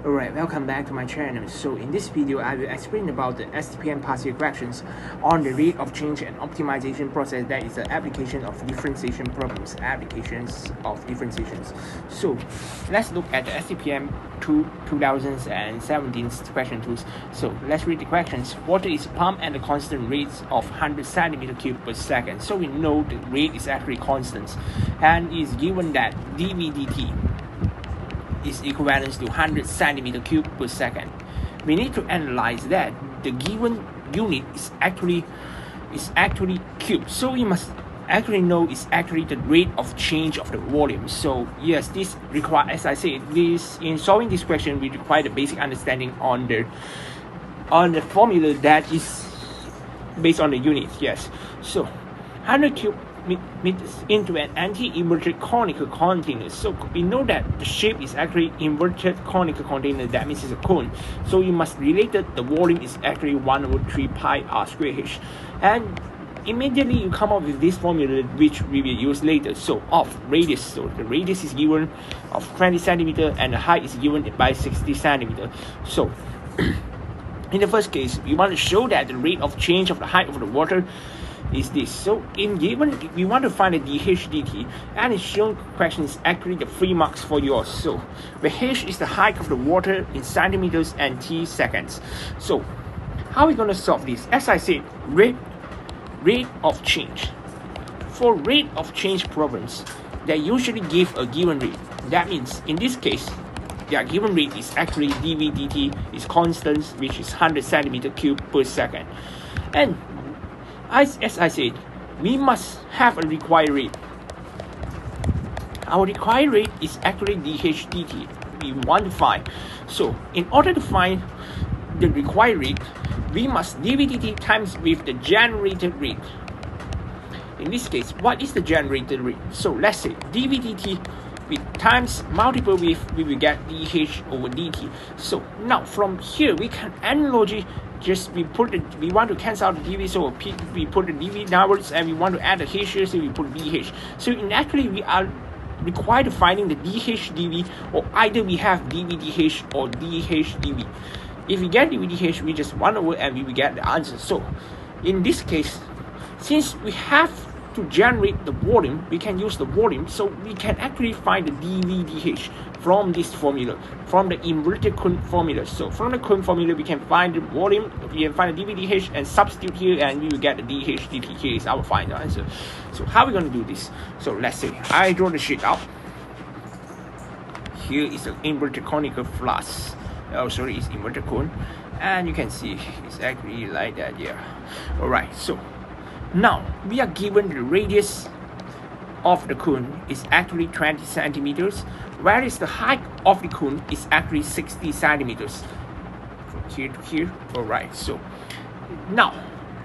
Alright, welcome back to my channel. So in this video, I will explain about the STPM partial fractions on the rate of change and optimization process, that is the application of differentiation problems, applications of differentiations. So let's look at the STPM 2017 question tools. So let's read the questions. Water is pumped at a constant rate of 100 centimeter cube per second. So we know the rate is actually constant, and is given that dV dt is equivalent to 100 centimeter cube per second. We need to analyze that the given unit is actually cube. So we must actually know it's actually the rate of change of the volume. So yes, this require, as I said, this in solving this question we require the basic understanding on the formula that is based on the unit. Yes, so 100 cube meters into an anti-inverted conical container. So we know that the shape is actually inverted conical container, that means it's a cone. So you must relate that the volume is actually 1/3 pi r square h, and immediately you come up with this formula which we will use later. So of radius, so the radius is given of 20 centimeter and the height is given by 60 centimeter. So in the first case, we want to show that the rate of change of the height of the water is this. So in given, we want to find the dH dt, and it's shown question is actually the 3 marks for yours. So the h is the height of the water in centimeters and t seconds. So how are we going to solve this? As I said, rate of change. For rate of change problems, they usually give a given rate. That means in this case, their given rate is actually dV dt is constant, which is 100 centimeter cube per second. And as I said, we must have a required rate. Our required rate is actually dH dt. We want to find. So in order to find the required rate, we must dV dt times with the generated rate. In this case, what is the generated rate? So let's say dV dt with times multiple with, we will get dH over dt. So now from here we can analogy, just we want to cancel out the dv, so we put the dv downwards, and we want to add the h here, so we put dh. So in actually we are required to finding the dh dv, or either we have dv dh or dh dv. If we get dv dh, we just run over and we will get the answer. So in this case, since we have to generate the volume, we can use the volume, so we can actually find the dv dh from this formula, from the inverted cone formula. So from the cone formula, we can find the volume, we can find the dv dh and substitute here, and we will get the dh dt. Here is our final answer. So how are we going to do this? So let's say I draw the sheet out. Here is an inverted conical flask. Oh, sorry, it's inverted cone, and you can see it's actually like that. Yeah. All right. So now we are given the radius of the cone is actually 20 centimeters, whereas the height of the cone is actually 60 centimeters from here to here. All right. So now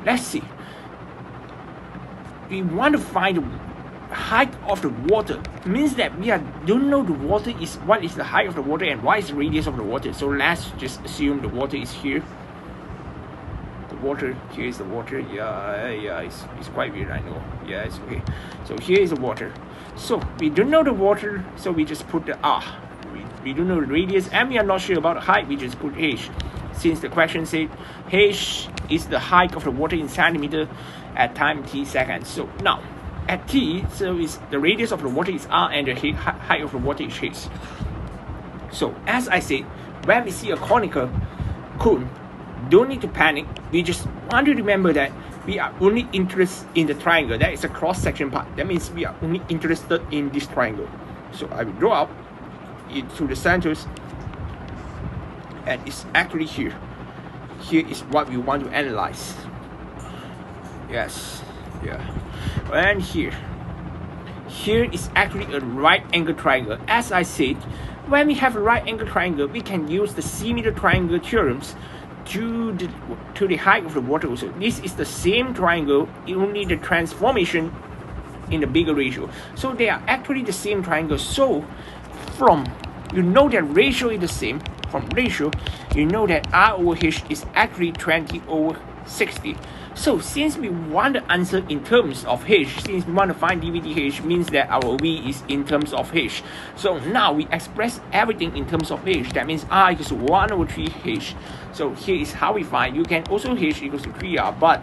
let's see. We want to find the height of the water. Means that we don't know the water is what is the height of the water and what is the radius of the water. So let's just assume the water is here. Water, here is the water. Yeah, it's quite weird, I know. Yeah, it's okay. So here is the water. So we don't know the water, so we just put the r. We don't know the radius, and we are not sure about the height, we just put h. Since the question said h is the height of the water in centimeter at time t seconds. So now at t, so is the radius of the water is r, and the height of the water is h. So as I said, when we see a conical cone, don't need to panic. We just want to remember that we are only interested in the triangle. That is a cross-section part. That means we are only interested in this triangle. So I will draw out it to the centers, and it's actually here. Here is what we want to analyze. Yes, yeah. And here is actually a right angle triangle. As I said, when we have a right angle triangle, we can use the symmetry triangle theorems to the height of the water also. This is the same triangle, only the transformation in the bigger ratio. So they are actually the same triangle. So from, you know that ratio is the same. From ratio, you know that r over h is actually 20 over 60. So since we want the answer in terms of h, since we want to find dVdh, means that our v is in terms of h. So now we express everything in terms of h. That means r equals to 1 over 3 h. So here is how we find. You can also h equals to 3r, but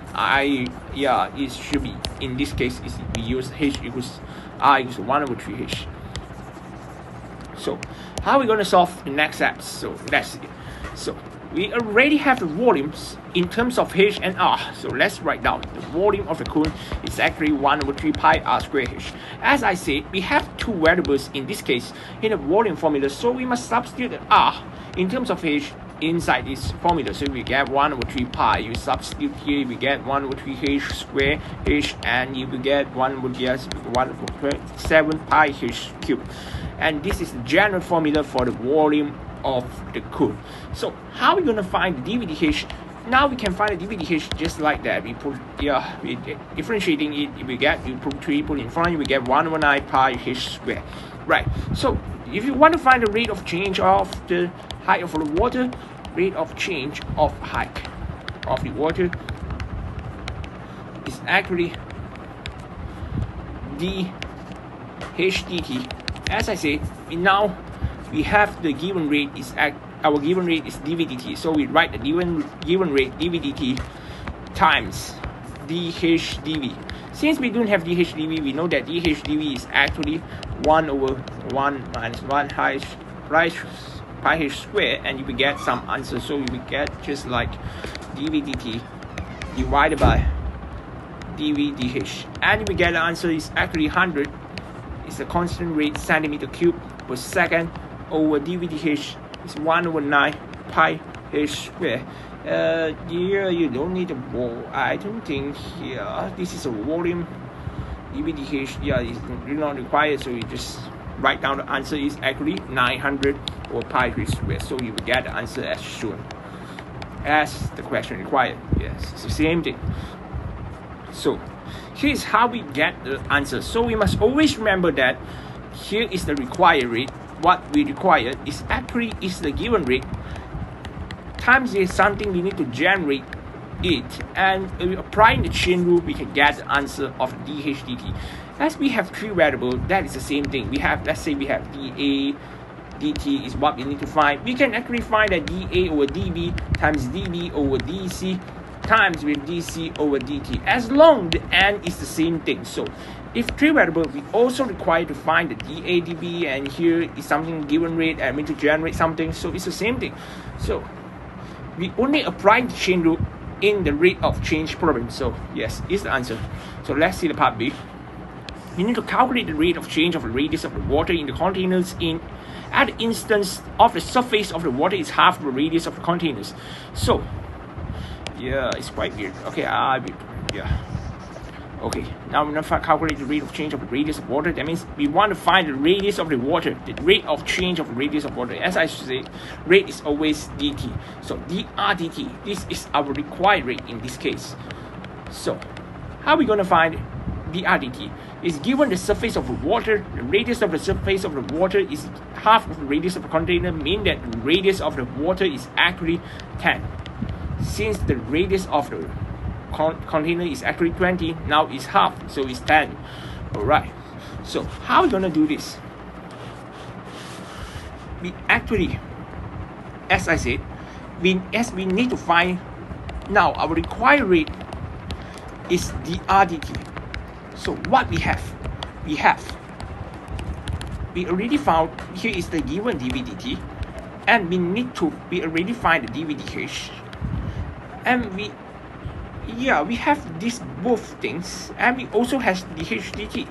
it should be, in this case, is we use h equals r equals to 1 over 3 h. So how are we going to solve the next steps? So let's see. So we already have the volumes in terms of h and r. So let's write down the volume of the cone is actually 1 over 3 pi r squared h. As I said, we have two variables in this case in the volume formula, so we must substitute the r in terms of h inside this formula. So we get 1 over 3 pi. You substitute here, we get 1 over 3 h squared h, and you will get 1 over 7 pi h cubed. And this is the general formula for the volume of the cone. So how are we going to find the dVdh? Now we can find the dVdh just like that. We put we differentiating it. We put 3 put in front. We get 1 over 9 pi h squared. Right. So if you want to find the rate of change of the height of the water, rate of change of height of the water is actually dh dt. As I said, we have the given rate is our given rate is dVdt. So we write the given rate dVdt times dh dv. Since we don't have dh dv, we know that dh dv is actually 1 over 1 minus 1 pi h squared, and you will get some answer. So you will get just like dVdt divided by dVdh, and you will get the answer is actually 100. It's a constant rate centimeter cube per second over dVdh is 1 over 9 pi h squared. Here you don't need a ball. I don't think here this is a volume. dVdh, it's not required, so you just write down the answer is actually 900 over pi h squared. So you will get the answer as shown as the question required. Yes, it's the same thing. So here's how we get the answer. So we must always remember that here is the required rate. What we require is actually is the given rate times is something we need to generate it, and applying the chain rule we can get the answer of dh dt. As we have three variables, that is the same thing. We have, let's say we have dA dt is what we need to find. We can actually find that dA over dB times dB over dC times with dc over dt, as long the n is the same thing. So if three variable, we also require to find the dA dB, and here is something given rate and we need to generate something, so it's the same thing. So we only apply the chain rule in the rate of change problem. So yes, is the answer. So let's see the part B. We need to calculate the rate of change of the radius of the water in the containers at the instance of the surface of the water is half the radius of the containers. So it's quite weird. Okay, okay, now we're going to calculate the rate of change of the radius of water. That means we want to find the radius of the water, the rate of change of the radius of water. As I say, rate is always dt. So dr dt, this is our required rate in this case. So how are we going to find dr dt? Is given the surface of the water, the radius of the surface of the water is half of the radius of the container, meaning that the radius of the water is actually 10. Since the radius of the container is actually 20, now it's half, so it's 10. Alright, so how are we gonna do this? We actually, as I said, we need to find now our required rate is dr dt. So what we already found here is the given dVdt, and we already find the dVdh, and we have these both things, and we also has dh dt.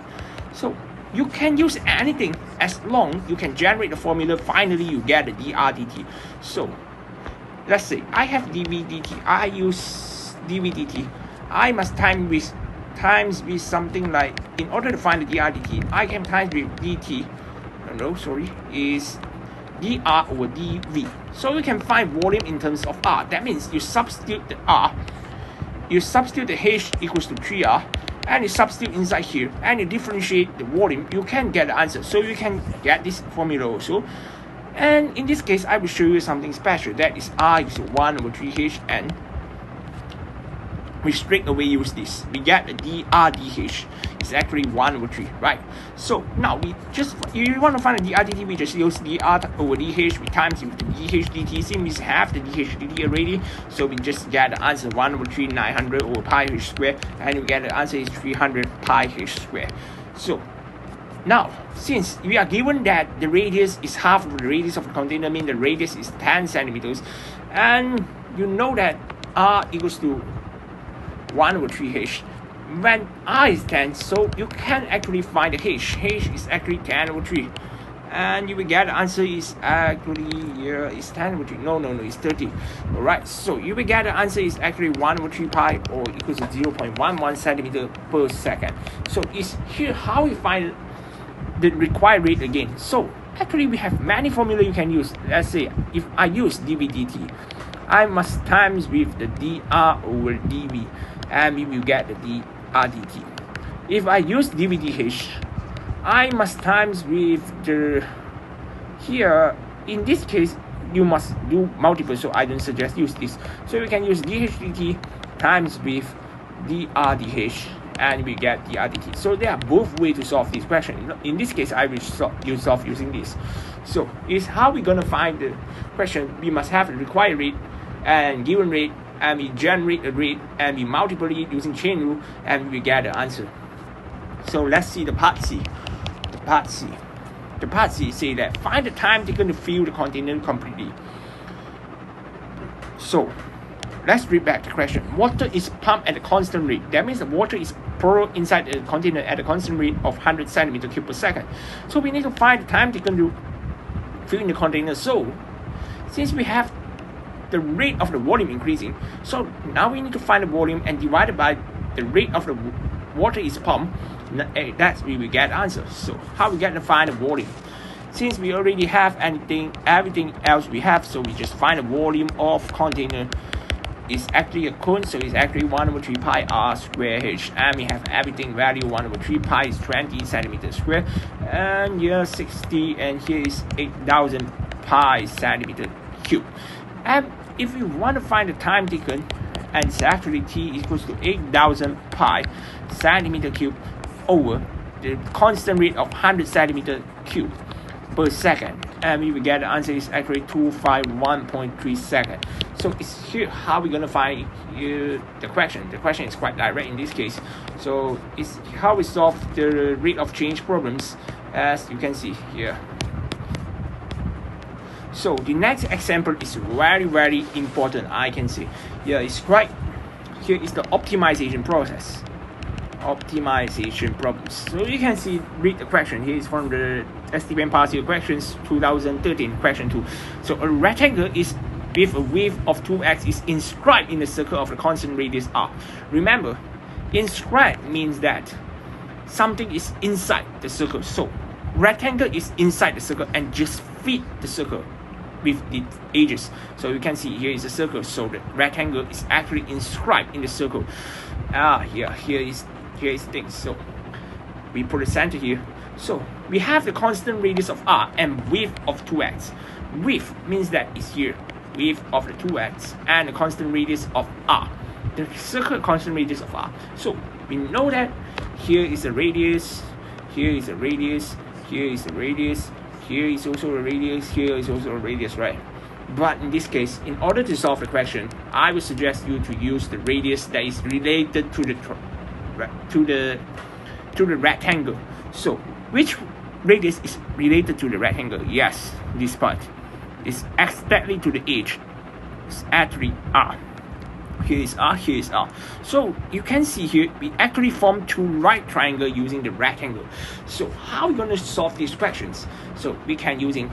So you can use anything as long you can generate the formula. Finally you get the dr dt. So let's say I have dVdt, I use dVdt, I must times with something like, in order to find the dr dt, I can times with dt, is dr over dv. So you can find volume in terms of r. That means you substitute the r, you substitute the h equals to 3r, and you substitute inside here, and you differentiate the volume, you can get the answer. So you can get this formula also. And in this case, I will show you something special. That is r equals to 1 over 3h, and we straight away use this. We get the DRDH. It's actually 1 over 3, right? So now we just, if you want to find the DRDT, we just use dr over dh. We times with the dh dt. Since we have the dh dt already, so we just get the answer 1 over 3 900 over pi h squared, and we get the answer is 300 pi h squared. So now, since we are given that the radius is half of the radius of the container, means the radius is 10 centimeters, and you know that r equals to 1 over 3h. When r is 10, so you can actually find the h. h is actually 10 over 3. And you will get the answer is actually here is 10 over 3. No, it's 30. Alright, so you will get the answer is actually 1 over 3 pi or equals to 0.11 centimeter per second. So it's here how we find the required rate again. So actually we have many formula you can use. Let's say if I use dv dt, I must times with the dr over dv, and we will get the dr dt. If I use dv dh, I must times with the, here in this case you must do multiple, so I don't suggest use this. So we can use dh dt times with dr dh, and we get the RDT. So there are both ways to solve this question. In this case, I will solve using this. So is how we're gonna find the question. We must have the required rate and given rate, and we generate a rate, and we multiply it using chain rule, and we get the answer. So let's see the part C. The part C say that find the time taken to fill the container completely. So let's read back the question. Water is pumped at a constant rate. That means the water is poured inside the container at a constant rate of 100 centimeter cube per second. So we need to find the time taken to fill in the container. So since we have the rate of the volume increasing, so now we need to find the volume and divide it by the rate of the water is pumped. That's we will get answer. So how we get to find the volume? Since we already have everything else we have, so we just find the volume of container is actually a cone, so it's actually 1 over 3 pi r square h, and we have everything value 1 over 3 pi is 20 centimeters square, and here 60, and here is 8,000 pi centimeter cube. And if you want to find the time taken, and it's actually t equals to 8,000 pi centimeter cube over the constant rate of 100 centimeter cube per second, and we will get the answer is actually 251.3 seconds. So it's here how we're gonna find the question. The question is quite direct in this case. So it's how we solve the rate of change problems, as you can see here. So the next example is very important, I can see. Yeah, it's right. Here is the optimization process. Optimization problems. So you can see, read the question. Here is from the STPM Math questions 2013 question 2. So a rectangle is with a width of 2x is inscribed in the circle of the constant radius r. Remember, inscribed means that something is inside the circle. So rectangle is inside the circle and just fit the circle with the edges. So you can see here is a circle, so the rectangle is actually inscribed in the circle. Here is things. So we put a center here. So we have the constant radius of r and width of 2x. Width means that it's here, width of the 2x, and the constant radius of r, the circle constant radius of r. So we know that here is a radius, here is a radius, here is a radius, here is also a radius, here is also a radius, right? But in this case, in order to solve the question, I would suggest you to use the radius that is related to the rectangle. So which radius is related to the rectangle? Yes, this part is exactly to the edge. It's actually r. Here is r, here is r. So you can see here we actually form two right triangles using the rectangle. So how are we going to solve these questions? So we can using,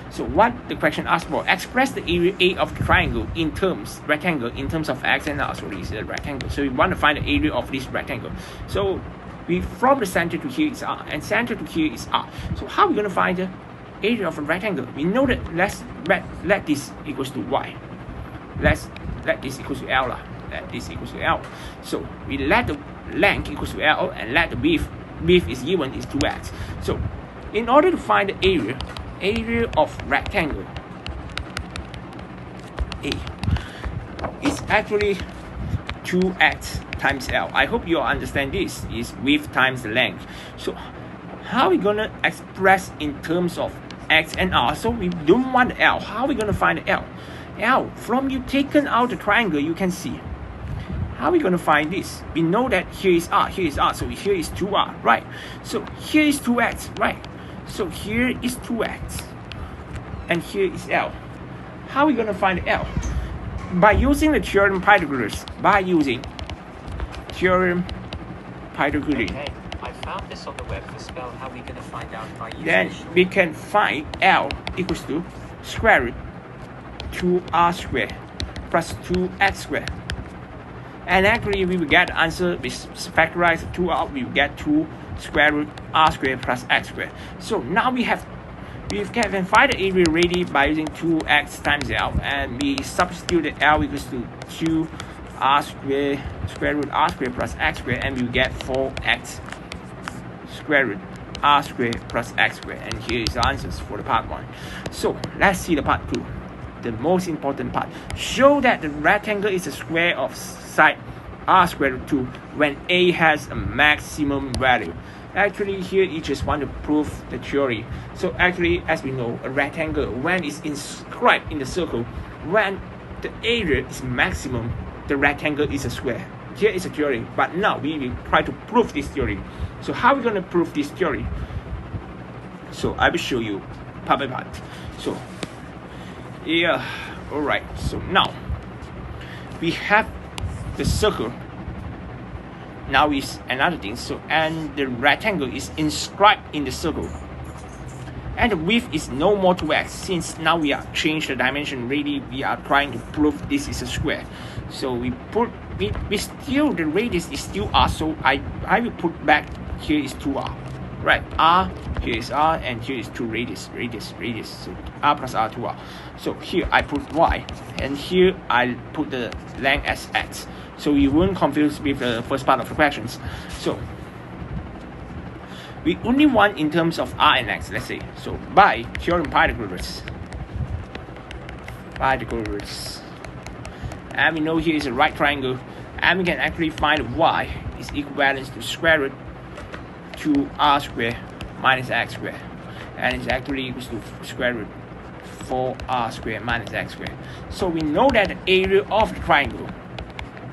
so what the question asks for, express the area A of the triangle in terms, rectangle in terms of x and r. So this is a rectangle. So we want to find the area of this rectangle. So we from the center to here is r, and center to here is r. So how are we going to find the area of a rectangle? We know that let this equals to y. Let this equals to L. Let this equals to L. So we let the length equals to L and let the width is given is 2x. So in order to find the area of rectangle A is actually 2x times L. I hope you all understand this is width times the length. So how are we gonna express in terms of x and r? So we don't want L. How are we gonna find L? L, from you taken out the triangle, you can see. How are we gonna find this? We know that here is r, so here is 2r, right? So here is 2x, right? So here is 2x, and here is L. How are we gonna find L? By using the theorem Pythagoras. Okay, I found this on the web for spell. How are we going to find out by using Then we can find L equals to square root 2r squared plus 2x squared. And actually we will get the answer, we factorize 2r, we will get 2 square root r squared plus x squared. So now we can find the area already by using 2x times L, and we substitute the L equals to 2r squared square root r squared plus x squared, and we get 4x square root r squared plus x squared. And here is the answers for the part 1. So let's see the part 2, the most important part. Show that the rectangle is a square of side r square root 2 when a has a maximum value. Actually here you just want to prove the theory. So actually, as we know, a rectangle, when it's inscribed in the circle, when the area is maximum, the rectangle is a square. Here is a theory, but now we will try to prove this theory. So how are we going to prove this theory? So I will show you part by part. So yeah, alright, so now we have the circle. Now is another thing. So, and the rectangle is inscribed in the circle, and the width is no more 2x. Since now we are changed the dimension, really we are trying to prove this is a square. So we still, the radius is still r. So I will put back, here is 2r, right? R, here is r, and here is 2 radius. So r plus r 2r. So here I put y, and here I put the length as x. So you won't confuse with the first part of the questions. So we only want in terms of r and x, let's say. So by theorem Pythagoras, and we know here is a right triangle, and we can actually find y is equivalent to square root 2r squared minus x squared, and it's actually equals to square root 4r squared minus x squared. So we know that the area of the triangle,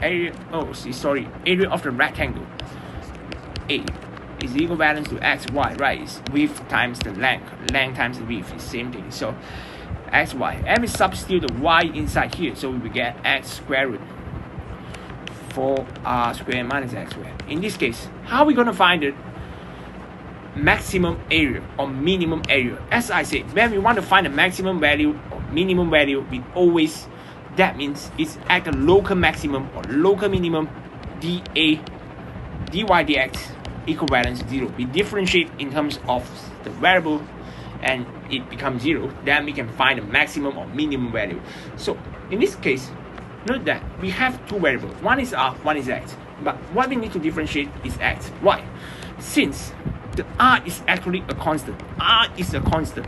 area of the rectangle A is equivalent to xy, right? It's width times the length times the width is same thing. So xy, and we substitute the y inside here, so we will get x square root 4r squared minus x squared. In this case, how are we going to find the maximum area or minimum area? As I said, when we want to find the maximum value or minimum value, we always, that means it's at the local maximum or local minimum dA dy dx equivalent to 0. We differentiate in terms of the variable and it becomes 0. Then we can find the maximum or minimum value. So in this case, note that we have two variables. One is r, one is x. But what we need to differentiate is x. Why? Since the r is actually a constant. R is a constant.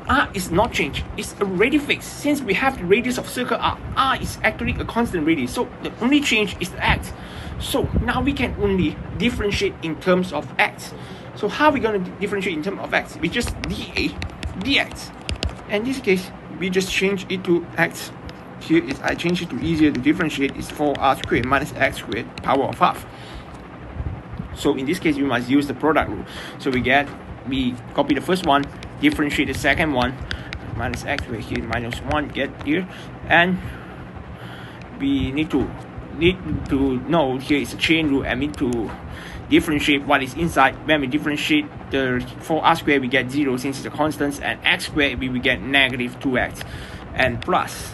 R is not changed, it's already fixed. Since we have the radius of circle R, R is actually a constant radius, so the only change is the x. So now we can only differentiate in terms of x. So how are we going to differentiate in terms of x? We just dA dx. And in this case, we just change it to x. Here is, I change it to easier to differentiate, is 4r squared minus x squared power of half. So in this case, we must use the product rule. So we copy the first one, differentiate the second one, minus x squared here, minus 1, get here, and we need to know here is a chain rule, and we need to differentiate what is inside. When we differentiate the 4r squared, we get 0 since it's a constant, and x squared we will get negative 2x, and plus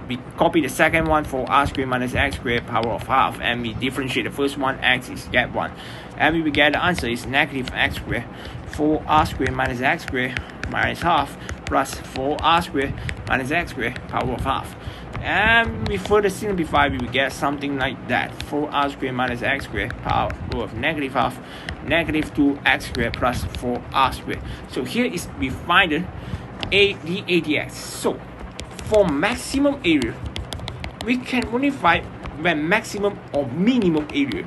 we copy the second one, 4r squared minus x squared power of half, and we differentiate the first one, x is get 1, and we will get the answer is negative x squared 4r squared minus x squared minus half plus 4r squared minus x squared power of half. And we further simplify, we will get something like that, 4r squared minus x squared power of negative half, negative 2x squared plus 4r squared. So here is, we find the dA dx. So for maximum area, we can only find when maximum or minimum area.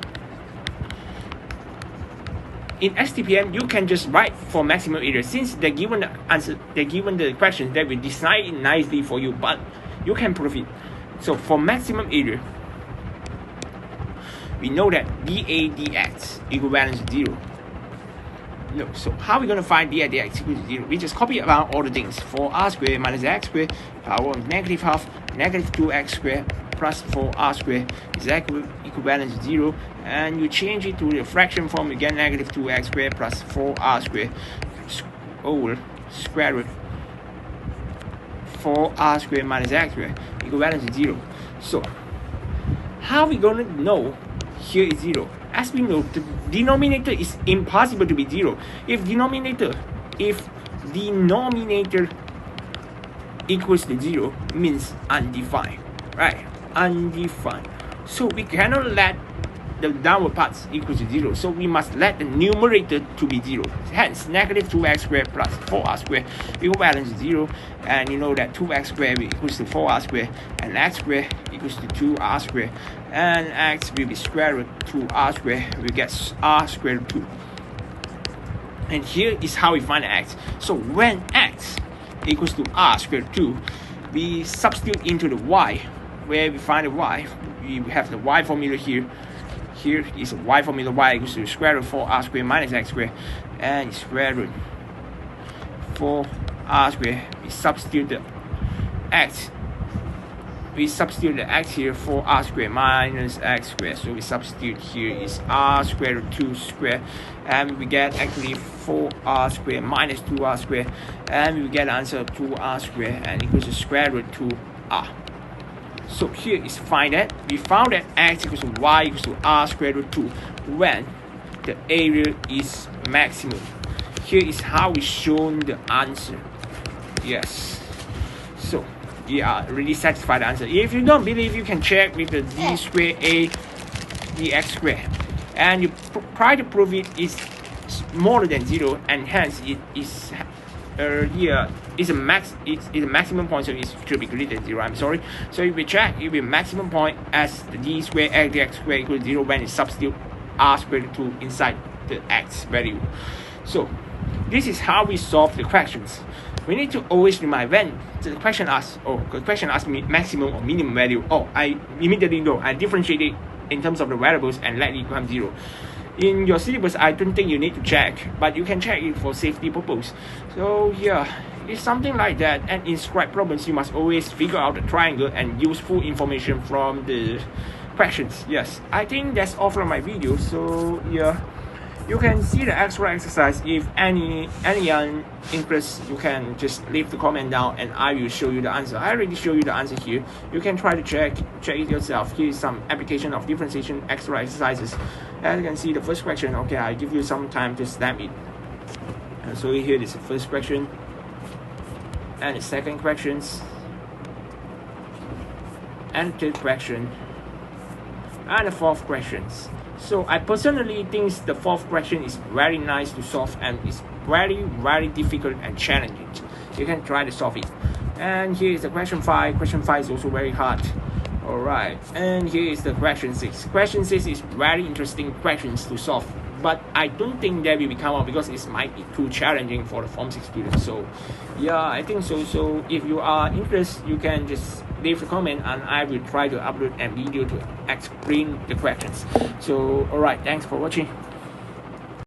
In STPM, you can just write for maximum area since they're given the answer, they're given the questions that will design it nicely for you, but you can prove it. So for maximum area, we know that dA dx equivalent to 0. No, so how are we going to find dA dx equal to 0? We just copy around all the things. 4r squared minus x squared power of negative half negative 2x squared plus 4r squared is equivalent to 0, and you change it to the fraction form again, negative 2x squared plus 4r squared over square root 4r squared minus x squared equivalent to 0. So how are we going to know here is 0? As we know, the denominator is impossible to be 0. If denominator equals to 0, means undefined, right? Undefined. So we cannot let the downward parts equal to 0. So we must let the numerator to be 0. Hence, negative 2x squared plus 4r squared equivalent to 0. And you know that 2x squared equals to 4r squared, and x squared equals to 2r squared. And x will be square root 2r squared. We get r square root 2. And here is how we find x. So when x equals to r squared 2, we substitute into the y. Where we find the y, we have the y formula here. Here is a y formula, y equals to square root 4r squared minus x squared, and square root 4r squared. We substitute the x. We substitute the x here, 4r squared minus x squared. So we substitute here is r square root 2 squared, and we get actually 4r squared minus 2r squared, and we get the answer of 2r squared and equals to square root 2r. So here is find that we found that x equals to y equals to r square root 2 when the area is maximum. Here is how we shown the answer. Yes. So we are really satisfied the answer. If you don't believe, you can check with the d squared a dx squared, and you try to prove it is smaller than 0, and hence it is here is a maximum point, so it should be greater than 0. I'm sorry. So if we check, it will be maximum point as the d squared a dx squared equals 0 when it substitute r squared 2 inside the x value. So this is how we solve the questions. We need to always remind when the question asks, me maximum or minimum value. Oh, I immediately know I differentiate it in terms of the variables and let it become 0. In your syllabus, I don't think you need to check, but you can check it for safety purpose. So yeah, it's something like that. And in scribe problems, you must always figure out the triangle and use full information from the questions. Yes, I think that's all from my video. So yeah, you can see the extra exercise. If anyone interested, you can just leave the comment down and I will show you the answer. I already show you the answer here. You can try to check it yourself. Here is some application of differentiation extra exercises. As you can see, the first question, okay, I give you some time to stamp it. And so here is the first question, and the second questions, and the third question, and the fourth questions. So I personally think the fourth question is very nice to solve and it's very difficult and challenging. You can try to solve it. And here is the question 5. Question 5 is also very hard. Alright, and here is the question 6. Question 6 is very interesting questions to solve, but I don't think that will become out because it might be too challenging for the Form 6 students. So yeah, I think so. So if you are interested, you can just leave a comment and I will try to upload a video to explain the questions. So alright, thanks for watching.